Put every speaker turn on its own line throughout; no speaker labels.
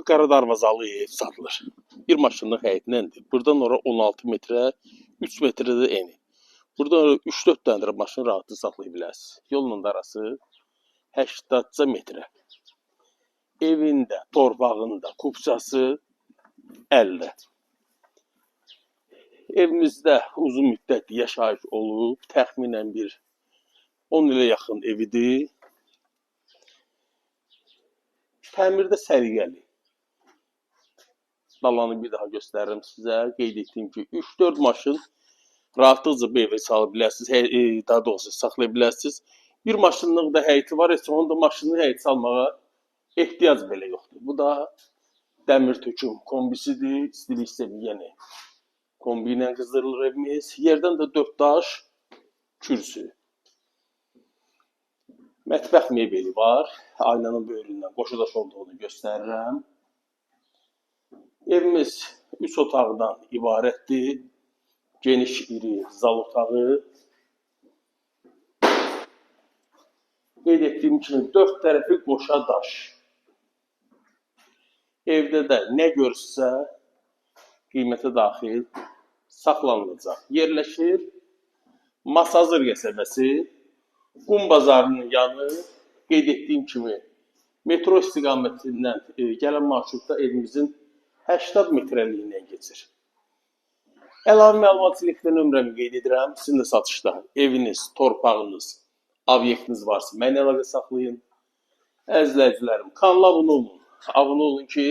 qara darvazalı ev satılır. Bir maşınlıq həyətinəndir. Buradan ora 16 metrə, 3 metrə də eni. Buradan ora 3-4 dənə də maşın rahatlı saxlaya bilərsiniz. Yolla da arası 80 metrə. Evində, torpağında, kupçası 50. Evimizdə uzun müddət yaşayış olub, təxminən bir 10 ilə yaxın evidir. Təmirdə səliqəli. Dalanı bir daha göstərirəm sizə. Qeyd etdiyim ki, 3-4 maşın rahatlıqca bu evə sala bilərsiniz, daha doğrusu saxlaya bilərsiniz. Bir maşınlıq da həyəti var, heç onun da maşını həyət salmağa ehtiyac belə yoxdur. Bu da dəmir töküm kombisidir, istilik səviyyəni. Kombi ilə qızdırılır evimiz. Yerdən də 4 daş kürsü. Mətbəx mebeli var. Aynanın böyründən qoşudaş olduğunu göstərirəm. Evimiz 3 otaqdan ibarətdir. Geniş, iri zal otağı. Qeyd etdiyim kimi 4 tərəfi qoşa daş. Evdə də nə görürsə qiymətə daxil saxlanılacaq. Yerləşir Masazır qəsəbəsi, Qum bazarının yanı. Qeyd etdiyim kimi metro istiqamətindən gələn marşrutda evimizin 80 metrəliyindən keçir. Əlavə məlumat ilə nömrəmi qeyd edirəm. Sizin də satışda eviniz, torpağınız, obyektiniz varsa mənə əlaqə saxlayın. Əzizləyicilərim, kanala abunə olun ki,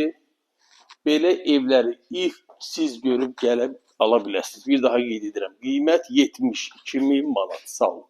belə evləri ilk siz görüb gəlib ala biləsiniz. Bir daha qeyd edirəm. Qiymət 72.000 manat. Sağ olun.